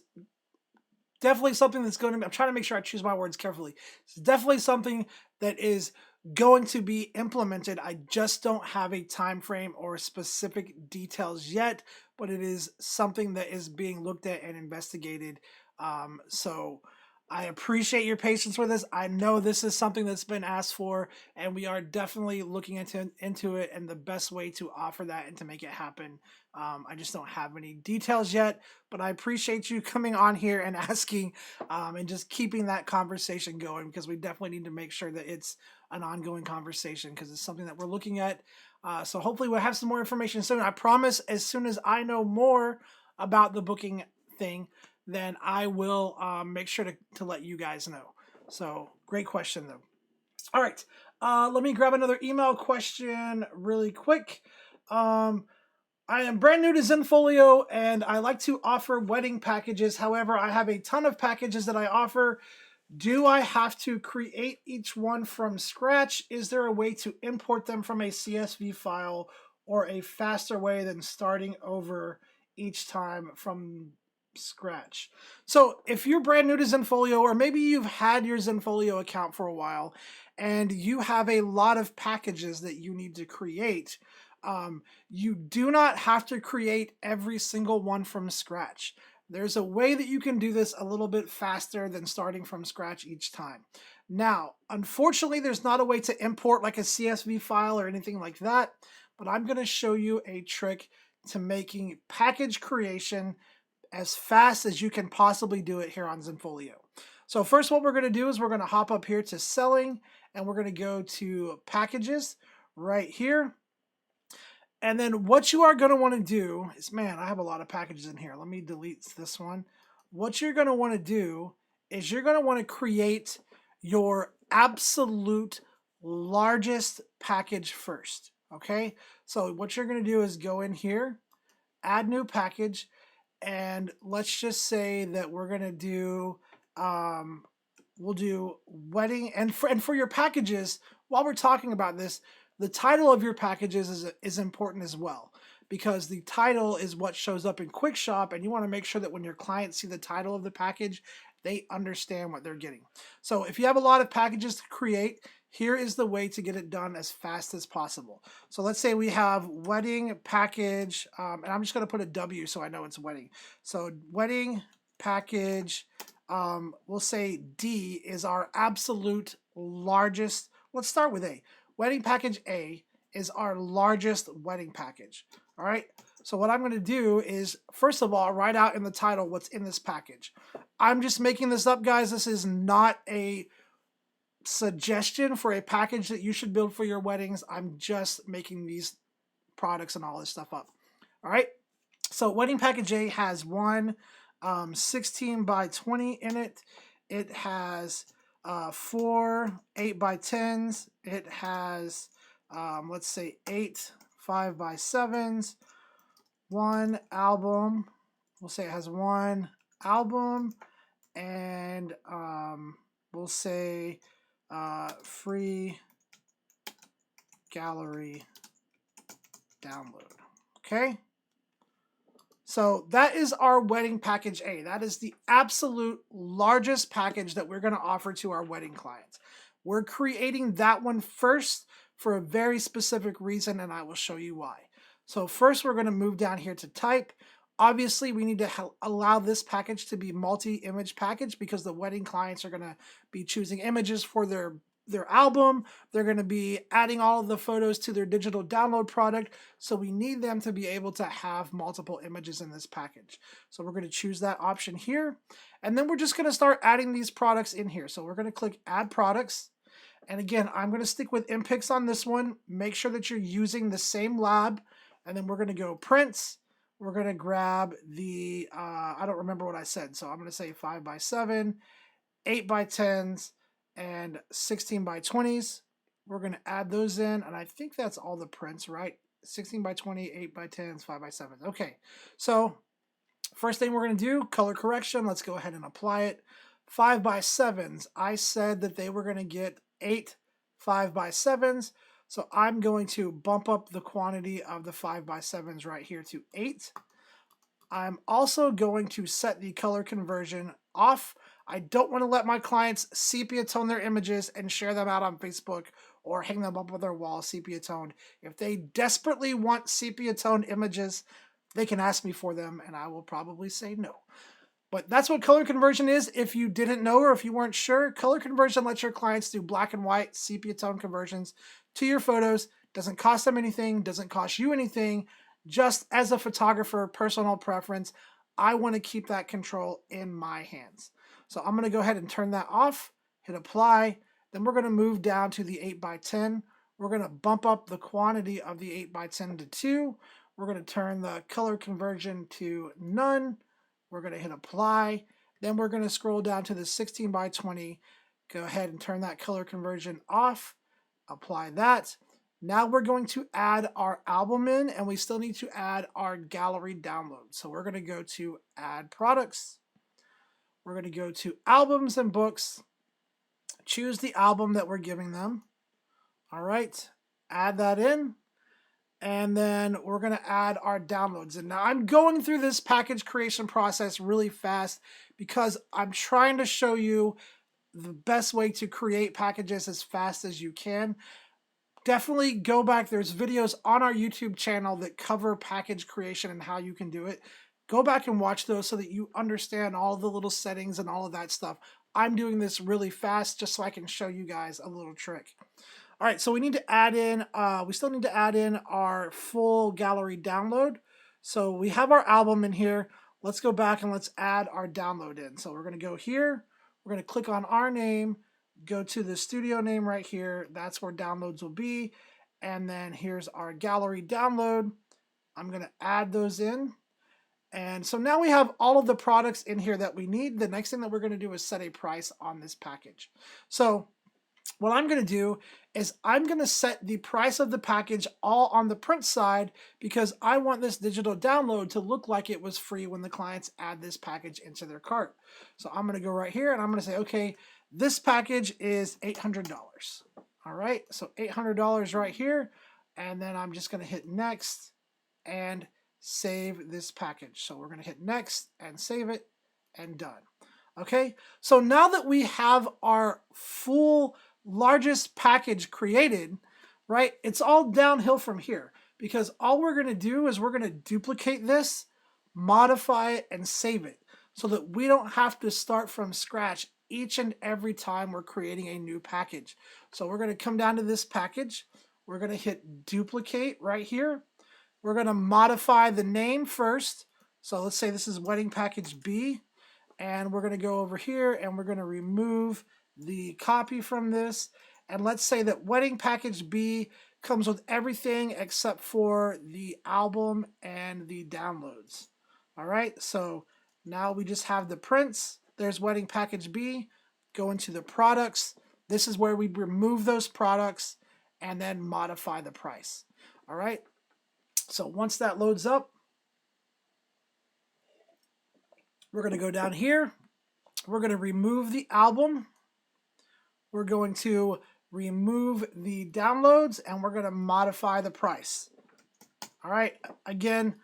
going to be, I'm trying to make sure I choose my words carefully. It's definitely something that is going to be implemented. I just don't have a time frame or specific details yet, but it is something that is being looked at and investigated. So I appreciate your patience with this. I know this is something that's been asked for, and we are definitely looking into it and the best way to offer that and to make it happen. I just don't have any details yet, but I appreciate you coming on here and asking and just keeping that conversation going because we definitely need to make sure that it's an ongoing conversation because it's something that we're looking at. So hopefully we'll have some more information soon. I promise as soon as I know more about the booking thing, then I will make sure to let you guys know. So great question though. All right, let me grab another email question really quick. I am brand new to Zenfolio and I like to offer wedding packages. However, I have a ton of packages that I offer. Do I have to create each one from scratch? Is there a way to import them from a CSV file or a faster way than starting over each time from scratch? So if you're brand new to Zenfolio, or maybe you've had your Zenfolio account for a while and you have a lot of packages that you need to create, you do not have to create every single one from scratch. There's a way that you can do this a little bit faster than starting from scratch each time. Now, unfortunately, there's not a way to import like a CSV file or anything like that, but I'm going to show you a trick to making package creation as fast as you can possibly do it here on Zenfolio. So first what we're going to do is we're going to hop up here to selling and we're going to go to packages right here. And then what you are going to want to do is, man, I have a lot of packages in here. Let me delete this one. What you're going to want to do is you're going to want to create your absolute largest package first. Okay, so what you're going to do is go in here, add new package, and let's just say that we're going to do, we'll do wedding. And for your packages, while we're talking about this, the title of your packages is important as well, because the title is what shows up in QuickShop, and you want to make sure that when your clients see the title of the package, they understand what they're getting. So if you have a lot of packages to create, here is the way to get it done as fast as possible. So let's say we have wedding package, and I'm just going to put a W so I know it's wedding. So wedding package, we'll say D is our absolute largest. Let's start with A. Wedding package A is our largest wedding package. All right. So what I'm going to do is, first of all, write out in the title what's in this package. I'm just making this up, guys. This is not a suggestion for a package that you should build for your weddings. I'm just making these products and all this stuff up. All right. So wedding package A has one 16 by 20 in it. It has four 8 by 10s. It has, let's say, 8 5 by 7s. One album. We'll say it has one album. And we'll say free gallery download. Okay. So that is our wedding package A. That is the absolute largest package that we're going to offer to our wedding clients. We're creating that one first for a very specific reason, and I will show you why. So first, we're going to move down here to type. Obviously, we need to allow this package to be multi-image package, because the wedding clients are going to be choosing images for their album. They're going to be adding all of the photos to their digital download product. So we need them to be able to have multiple images in this package. So we're going to choose that option here. And then we're just going to start adding these products in here. So we're going to click add products. And again, I'm going to stick with MPix on this one. Make sure that you're using the same lab. And then we're going to go prints. We're going to grab the, I don't remember what I said. So I'm going to say 5 by 7, 8 by 10s, and 16 by 20s. We're going to add those in, and I think that's all the prints, right? 16 by 20, 8 by 10s, 5 by 7s. Okay, so first thing we're going to do, color correction. Let's go ahead and apply it. 5 by 7s, I said that they were going to get 8 5 by 7s, so I'm going to bump up the quantity of the 5 by 7s right here to 8. I'm also going to set the color conversion off. I don't want to let my clients sepia tone their images and share them out on Facebook or hang them up on their wall sepia toned. If they desperately want sepia toned images, they can ask me for them, and I will probably say no. But that's what color conversion is. If you didn't know, or if you weren't sure, color conversion lets your clients do black and white sepia tone conversions to your photos. Doesn't cost them anything, doesn't cost you anything. Just as a photographer, personal preference, I want to keep that control in my hands. So I'm going to go ahead and turn that off, hit apply. Then we're going to move down to the 8 by 10. We're going to bump up the quantity of the 8 by 10 to 2. We're going to turn the color conversion to none. We're going to hit apply. Then we're going to scroll down to the 16 by 20. Go ahead and turn that color conversion off. Apply that. Now we're going to add our album in, and we still need to add our gallery download. So we're going to go to add products. We're going to go to albums and books. Choose the album that we're giving them. All right, add that in. And then we're going to add our downloads. And now I'm going through this package creation process really fast because I'm trying to show you the best way to create packages as fast as you can. Definitely go back. There's videos on our YouTube channel that cover package creation and how you can do it. Go back and watch those so that you understand all the little settings and all of that stuff. I'm doing this really fast just so I can show you guys a little trick. All right, so we need to add in, we still need to add in our full gallery download. So we have our album in here. Let's go back and let's add our download in. So we're going to go here. We're going to click on our name, go to the studio name right here. That's where downloads will be. And then here's our gallery download. I'm going to add those in. And so now we have all of the products in here that we need. The next thing that we're going to do is set a price on this package. So what I'm going to do is I'm going to set the price of the package all on the print side because I want this digital download to look like it was free when the clients add this package into their cart. So I'm going to go right here and I'm going to say, okay, this package is $800. All right, so $800 right here. And then I'm just going to hit next and save this package. So we're going to hit next and save it and done. Okay, so now that we have our full largest package created, right, it's all downhill from here because all we're going to do is we're going to duplicate this, modify it, and save it so that we don't have to start from scratch each and every time we're creating a new package. So we're going to come down to this package. We're going to hit duplicate right here. We're going to modify the name first. So let's say this is wedding package B. And we're going to go over here and we're going to remove the copy from this. And let's say that wedding package B comes with everything except for the album and the downloads. All right, so now we just have the prints. There's wedding package B. Go into the products. This is where we remove those products and then modify the price. All right, so once that loads up, we're going to go down here. We're going to remove the album. We're going to remove the downloads and we're going to modify the price. All right. Again,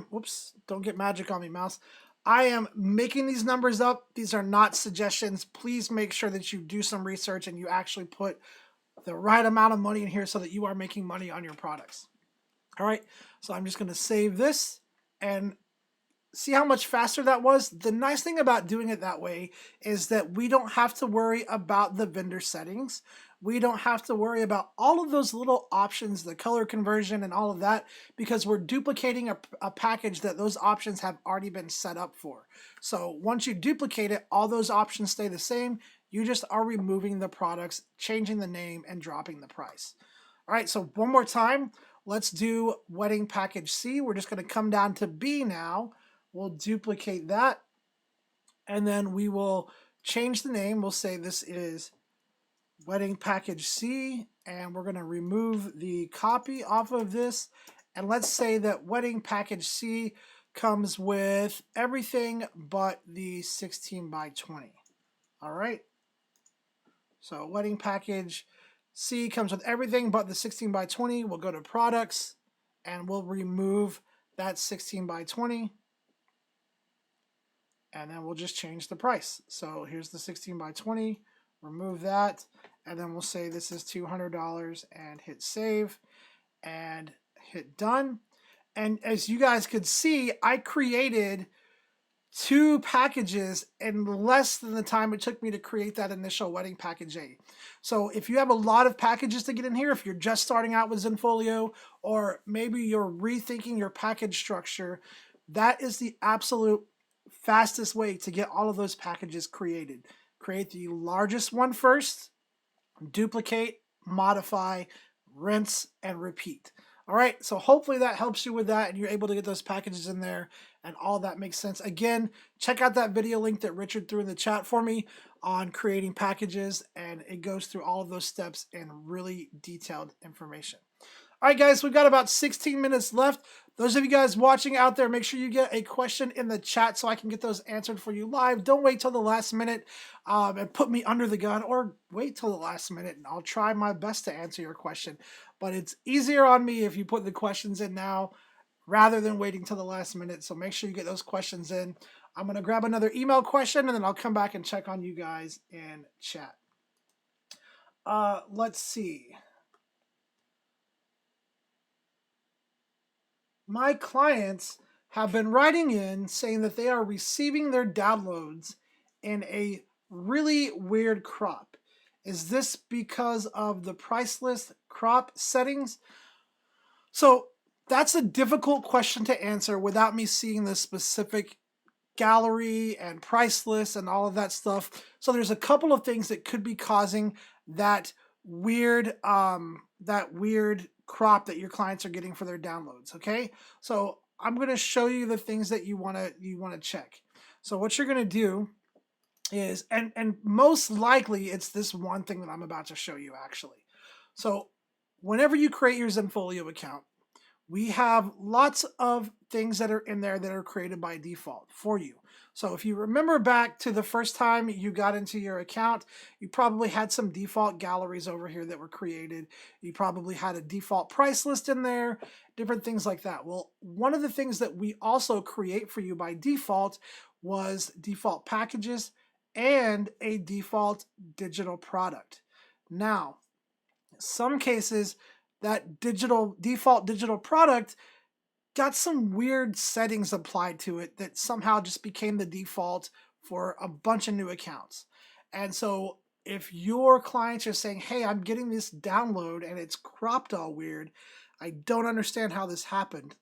whoops, don't get magic on me, mouse. I am making these numbers up. These are not suggestions. Please make sure that you do some research and you actually put the right amount of money in here so that you are making money on your products. All right. So I'm just going to save this and see how much faster that was? The nice thing about doing it that way is that we don't have to worry about the vendor settings. We don't have to worry about all of those little options, the color conversion and all of that, because we're duplicating a package that those options have already been set up for. So once you duplicate it, all those options stay the same. You just are removing the products, changing the name, and dropping the price. All right, so one more time. Let's do wedding package C. We're just going to come down to B now. We'll duplicate that, and then we will change the name. We'll say this is wedding package C, and we're going to remove the copy off of this. And let's say that wedding package C comes with everything but the 16 by 20. All right. So wedding package C comes with everything but the 16 by 20. We'll go to products, and we'll remove that 16 by 20. And then we'll just change the price. So here's the 16 by 20, remove that, and then we'll say this is $200 and hit save and hit done. And as you guys could see, I created 2 packages in less than the time it took me to create that initial wedding package A. So if you have a lot of packages to get in here, if you're just starting out with Zenfolio, or maybe you're rethinking your package structure, that is the absolute fastest way to get all of those packages created. Create the largest one first, duplicate, modify, rinse, and repeat. All right, so hopefully that helps you with that and you're able to get those packages in there and all that makes sense. Again, check out that video link that Richard threw in the chat for me on creating packages, and it goes through all of those steps in really detailed information. All right, guys, we've got about 16 minutes left. Those of you guys watching out there, make sure you get a question in the chat so I can get those answered for you live. Don't wait till the last minute and put me under the gun, or wait till the last minute and I'll try my best to answer your question. But it's easier on me if you put the questions in now rather than waiting till the last minute. So make sure you get those questions in. I'm going to grab another email question and then I'll come back and check on you guys in chat. Let's see. My clients have been writing in saying that they are receiving their downloads in a really weird crop. Is this because of the price list crop settings? So that's a difficult question to answer without me seeing the specific gallery and price list and all of that stuff. So there's a couple of things that could be causing that weird crop that your clients are getting for their downloads. Okay, so I'm going to show you the things that you want to check. So what you're going to do is, and most likely it's this one thing that I'm about to show you actually. So whenever you create your Zenfolio account, we have lots of things that are in there that are created by default for you. So if you remember back to the first time you got into your account, you probably had some default galleries over here that were created. You probably had a default price list in there, different things like that. Well, one of the things that we also create for you by default was default packages and a default digital product. Now, some cases, that default digital product got some weird settings applied to it that somehow just became the default for a bunch of new accounts. And so if your clients are saying, hey, I'm getting this download and it's cropped all weird, I don't understand how this happened,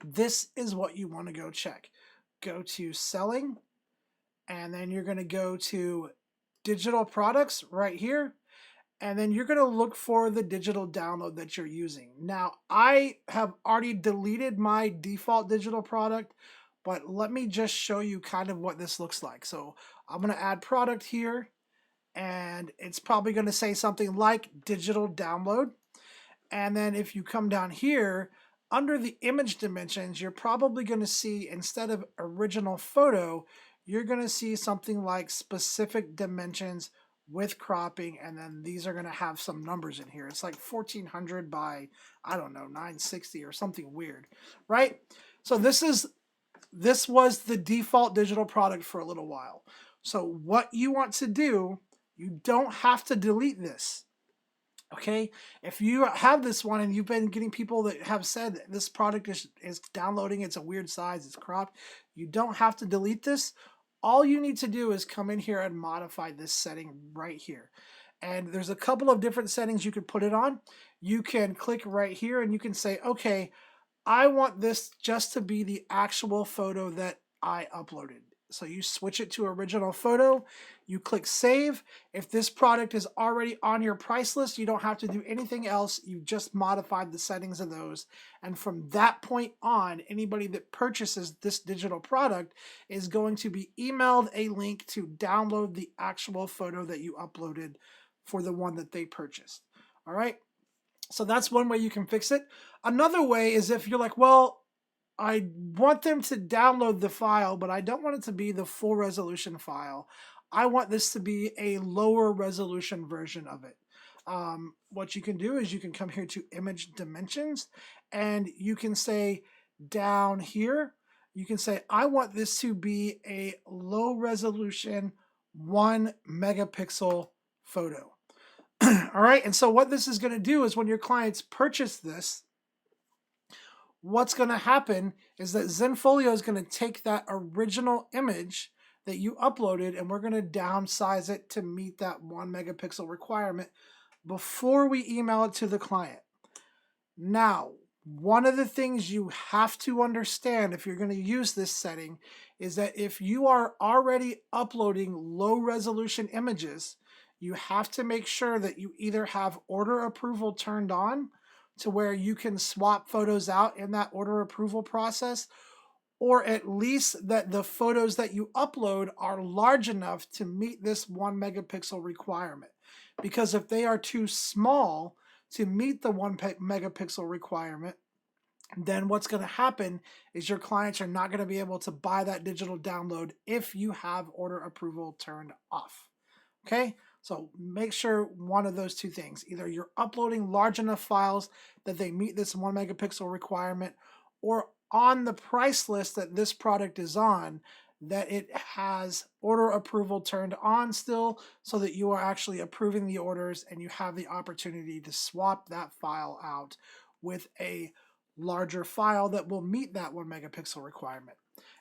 this is what you want to go check. Go to selling, and then you're going to go to digital products right here, and then you're going to look for the digital download that you're using. Now, I have already deleted my default digital product, but let me just show you kind of what this looks like. So I'm going to add product here, and it's probably going to say something like digital download. And then if you come down here, under the image dimensions, you're probably going to see, instead of original photo, you're going to see something like specific dimensions with cropping, and then these are going to have some numbers in here. It's like 1400 by, I don't know, 960 or something weird, right? So this was the default digital product for a little while. So what you want to do, you don't have to delete this. Okay, if you have this one and you've been getting people that have said that this product is downloading, it's a weird size, it's cropped, you don't have to delete this. All you need to do is come in here and modify this setting right here. And there's a couple of different settings you could put it on. You can click right here and you can say, okay, I want this just to be the actual photo that I uploaded. So you switch it to original photo, you click save. If this product is already on your price list, you don't have to do anything else. You just modified the settings of those. And from that point on, anybody that purchases this digital product is going to be emailed a link to download the actual photo that you uploaded for the one that they purchased. All right. So that's one way you can fix it. Another way is if you're like, well, I want them to download the file, but I don't want it to be the full resolution file. I want this to be a lower resolution version of it. What you can do is you can come here to image dimensions, and you can say down here, you can say, I want this to be a low resolution 1 megapixel photo. All right, and so what this is going to do is when your clients purchase this, what's going to happen is that Zenfolio is going to take that original image that you uploaded, and we're going to downsize it to meet that 1 megapixel requirement before we email it to the client. Now, one of the things you have to understand if you're going to use this setting is that if you are already uploading low resolution images, you have to make sure that you either have order approval turned on to where you can swap photos out in that order approval process, or at least that the photos that you upload are large enough to meet this 1 megapixel requirement. Because if they are too small to meet the 1 megapixel requirement, then what's going to happen is your clients are not going to be able to buy that digital download if you have order approval turned off. Okay, so make sure one of those two things. Either you're uploading large enough files that they meet this 1 megapixel requirement, or on the price list that this product is on, that it has order approval turned on still, so that you are actually approving the orders and you have the opportunity to swap that file out with a larger file that will meet that 1 megapixel requirement.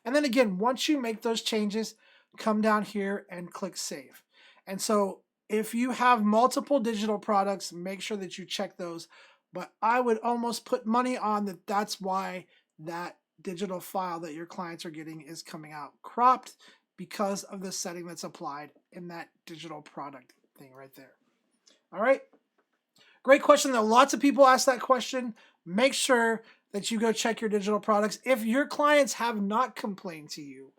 And then again, once you make those changes, come down here and click save. And so if you have multiple digital products, make sure that you check those. But I would almost put money on that that's why that digital file that your clients are getting is coming out cropped, because of the setting that's applied in that digital product thing right there. All right. Great question though. Lots of people ask that question. Make sure that you go check your digital products. If your clients have not complained to you,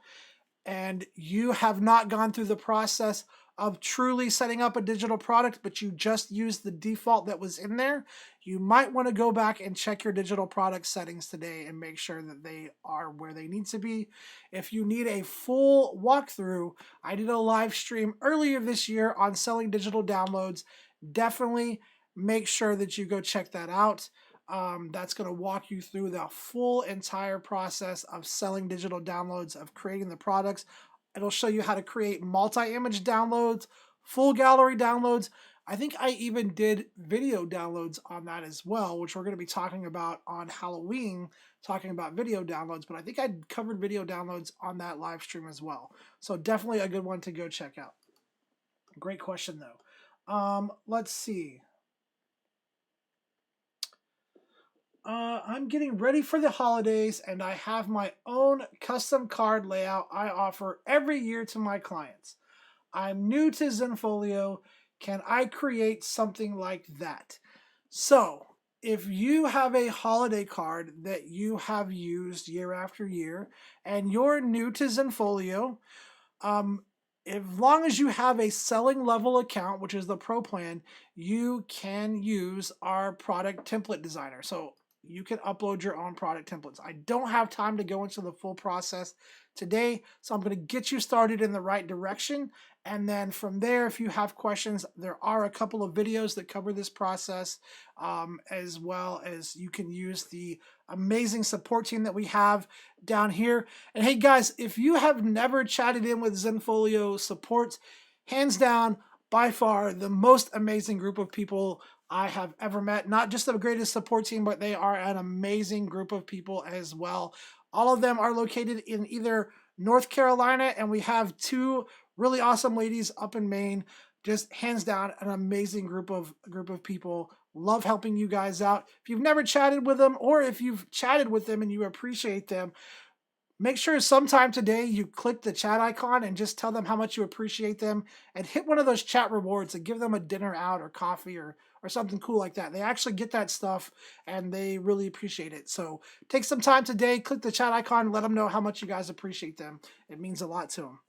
and you have not gone through the process of truly setting up a digital product, but you just used the default that was in there, you might want to go back and check your digital product settings today and make sure that they are where they need to be. If you need a full walkthrough, I did a live stream earlier this year on selling digital downloads. Definitely make sure that you go check that out. That's going to walk you through the full entire process of selling digital downloads, of creating the products. It'll show you how to create multi-image downloads, full gallery downloads. I think I even did video downloads on that as well, which we're going to be talking about on Halloween, talking about video downloads. But I think I covered video downloads on that live stream as well. So definitely a good one to go check out. Great question, though. Let's see. I'm getting ready for the holidays, and I have my own custom card layout I offer every year to my clients. I'm new to Zenfolio. Can I create something like that? So, if you have a holiday card that you have used year after year, and you're new to Zenfolio, as long as you have a selling level account, which is the Pro plan, you can use our product template designer. So you can upload your own product templates. I don't have time to go into the full process today, so I'm going to get you started in the right direction. And then from there, if you have questions, there are a couple of videos that cover this process, as well as you can use the amazing support team that we have down here. And hey guys, if you have never chatted in with Zenfolio support, hands down, by far the most amazing group of people I have ever met. Not just the greatest support team, but they are an amazing group of people as well. All of them are located in either North Carolina, and we have two really awesome ladies up in Maine. Just hands down, an amazing group of people. Love helping you guys out. If you've never chatted with them, or if you've chatted with them and you appreciate them, make sure sometime today you click the chat icon and just tell them how much you appreciate them, and hit one of those chat rewards and give them a dinner out or coffee or something cool like that. They actually get that stuff and they really appreciate it. So take some time today, click the chat icon, and let them know how much you guys appreciate them. It means a lot to them.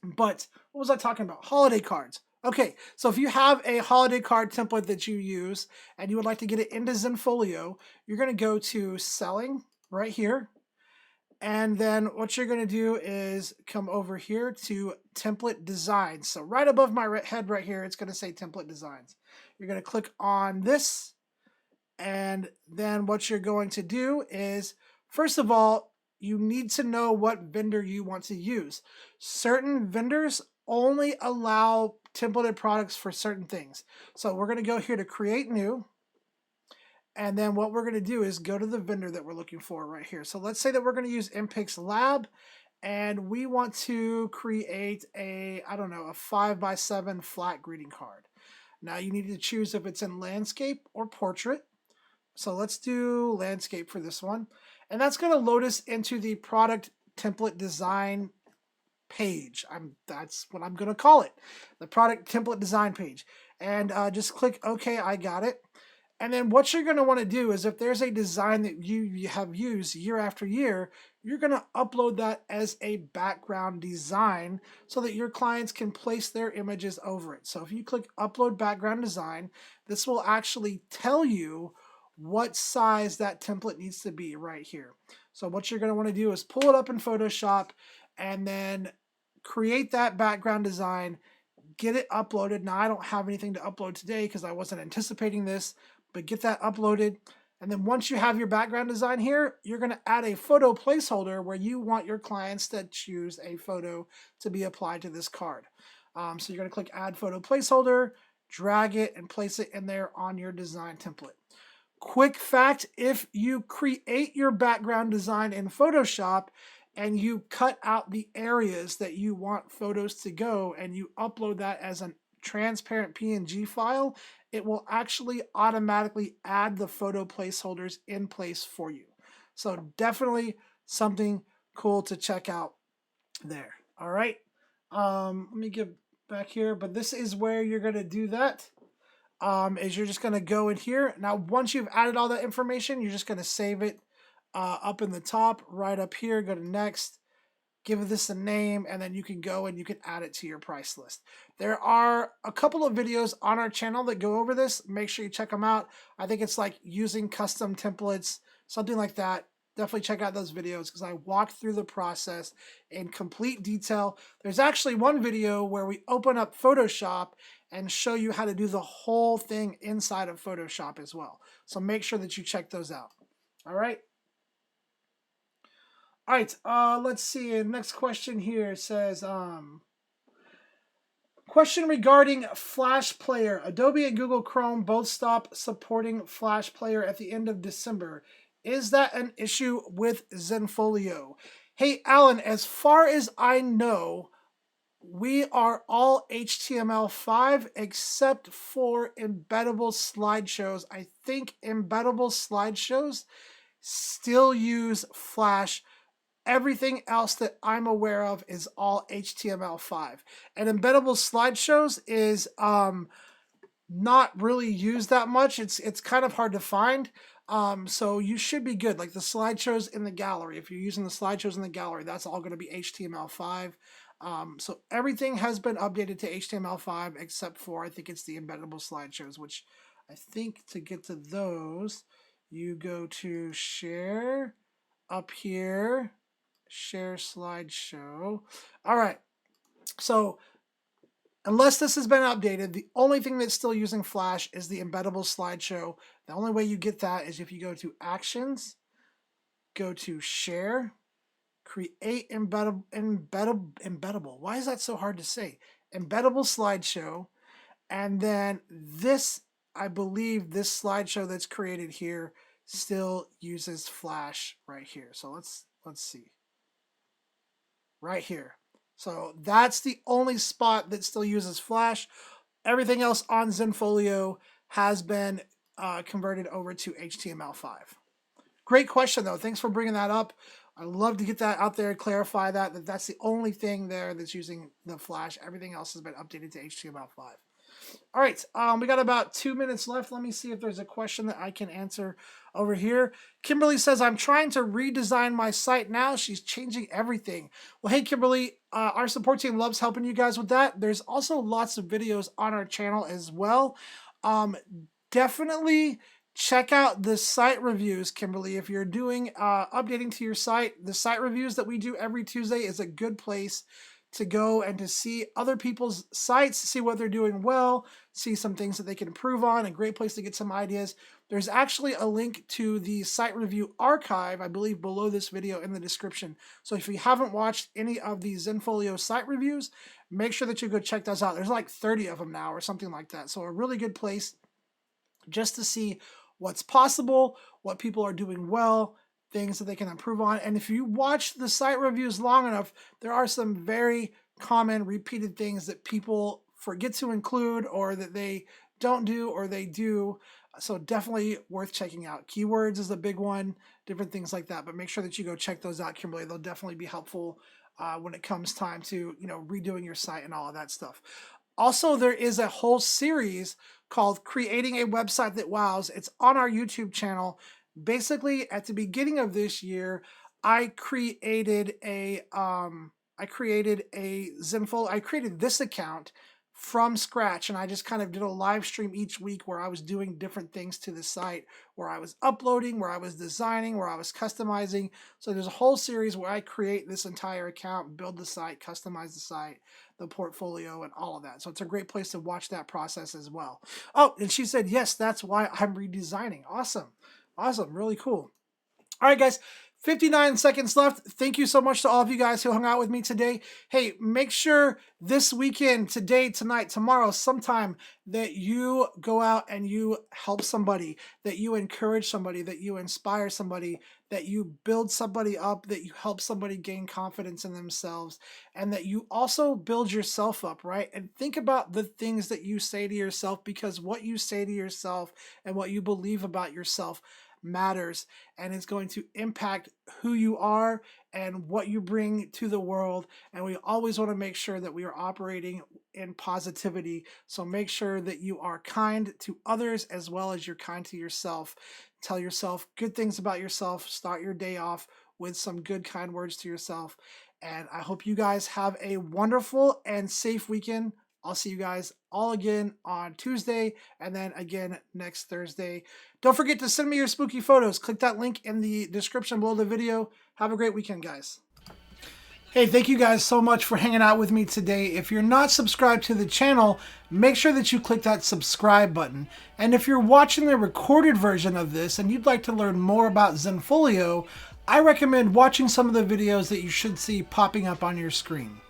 But what was I talking about? Holiday cards. Okay, so if you have a holiday card template that you use and you would like to get it into Zenfolio, you're going to go to Selling right here. And then what you're going to do is come over here to Template Designs. So right above my head right here, it's going to say Template Designs. You're going to click on this. And then what you're going to do is, first of all, you need to know what vendor you want to use. Certain vendors only allow templated products for certain things. So we're going to go here to Create New. And then what we're going to do is go to the vendor that we're looking for right here. So let's say that we're going to use MPix Lab, and we want to create a, I don't know, a 5x7 flat greeting card. Now you need to choose if it's in landscape or portrait. So let's do landscape for this one. And that's going to load us into the product template design page. That's what I'm going to call it, the product template design page. And just click OK, I got it. And then what you're going to want to do is, if there's a design that you have used year after year, you're going to upload that as a background design so that your clients can place their images over it. So if you click Upload Background Design, this will actually tell you what size that template needs to be right here. So what you're going to want to do is pull it up in Photoshop and then create that background design, get it uploaded. Now I don't have anything to upload today because I wasn't anticipating this, but get that uploaded. And then once you have your background design here, you're going to add a photo placeholder where you want your clients to choose a photo to be applied to this card. So you're going to click Add Photo Placeholder, drag it, and place it in there on your design template. Quick fact, if you create your background design in Photoshop and you cut out the areas that you want photos to go and you upload that as a transparent PNG file, it will actually automatically add the photo placeholders in place for you. So definitely something cool to check out there. All right. Let me get back here, but this is where you're going to do that. Is you're just going to go in here. Now, once you've added all that information, you're just going to save it up in the top, right up here, go to Next, give this a name, and then you can go and you can add it to your price list. There are a couple of videos on our channel that go over this. Make sure you check them out. I think it's like using custom templates, something like that. Definitely check out those videos because I walk through the process in complete detail. There's actually one video where we open up Photoshop and show you how to do the whole thing inside of Photoshop as well. So make sure that you check those out. All right. All right, let's see. Next question here says, question regarding Flash Player. Adobe and Google Chrome both stopped supporting Flash Player at the end of December. Is that an issue with Zenfolio? Hey, Alan, as far as I know, we are all HTML5 except for embeddable slideshows. I think embeddable slideshows still use Flash. Everything else that I'm aware of is all HTML5. And embeddable slideshows is not really used that much. It's kind of hard to find. So you should be good. Like the slideshows in the gallery, if you're using the slideshows in the gallery, that's all going to be HTML5. So everything has been updated to HTML5 except for I think it's the embeddable slideshows, which I think to get to those, you go to share up here, share slideshow. All right. So unless this has been updated, the only thing that's still using Flash is the embeddable slideshow. The only way you get that is if you go to Actions, go to Share, create embeddable. Why is that so hard to say? Embeddable slideshow, and then this, I believe this slideshow that's created here still uses Flash right here. So let's see. Right here. So that's the only spot that still uses Flash. Everything else on Zenfolio has been converted over to HTML5. Great question, though. Thanks for bringing that up. I'd love to get that out there, clarify that that's the only thing there that's using the Flash. Everything else has been updated to HTML5. All right, we got about 2 minutes left. Let me see if there's a question that I can answer over here. Kimberly says, I'm trying to redesign my site now. She's changing everything. Well, hey, Kimberly, our support team loves helping you guys with that. There's also lots of videos on our channel as well. Definitely check out the site reviews, Kimberly. If you're doing updating to your site, the site reviews that we do every Tuesday is a good place to go and to see other people's sites, see what they're doing well, see some things that they can improve on, a great place to get some ideas. There's actually a link to the site review archive, I believe, below this video in the description. So if you haven't watched any of the Zenfolio site reviews, make sure that you go check those out. There's like 30 of them now or something like that. So a really good place just to see what's possible, what people are doing well, things that they can improve on. And if you watch the site reviews long enough, there are some very common repeated things that people forget to include or that they don't do or they do. So definitely worth checking out. Keywords is a big one, different things like that. But make sure that you go check those out, Kimberly. They'll definitely be helpful when it comes time to redoing your site and all of that stuff. Also, there is a whole series called Creating a Website That Wows. It's on our YouTube channel. Basically, at the beginning of this year, I created Zenfolio. I created this account from scratch, and I just kind of did a live stream each week where I was doing different things to the site, where I was uploading, where I was designing, where I was customizing. So there's a whole series where I create this entire account, build the site, customize the site, the portfolio, and all of that. So it's a great place to watch that process as well. Oh, and she said, yes, that's why I'm redesigning. Awesome. Awesome. Really cool. All right, guys. 59 seconds left. Thank you so much to all of you guys who hung out with me today. Hey, make sure this weekend, today, tonight, tomorrow, sometime that you go out and you help somebody, that you encourage somebody, that you inspire somebody, that you build somebody up, that you help somebody gain confidence in themselves, and that you also build yourself up, right? And think about the things that you say to yourself, because what you say to yourself and what you believe about yourself matters, and it's going to impact who you are and what you bring to the world. And we always want to make sure that we are operating in positivity. So make sure that you are kind to others as well as you're kind to yourself. Tell yourself good things about yourself. Start your day off with some good, kind words to yourself. And I hope you guys have a wonderful and safe weekend. I'll see you guys all again on Tuesday and then again next Thursday. Don't forget to send me your spooky photos. Click that link in the description below the video. Have a great weekend, guys. Hey, thank you guys so much for hanging out with me today. If you're not subscribed to the channel, make sure that you click that subscribe button. And if you're watching the recorded version of this and you'd like to learn more about Zenfolio, I recommend watching some of the videos that you should see popping up on your screen.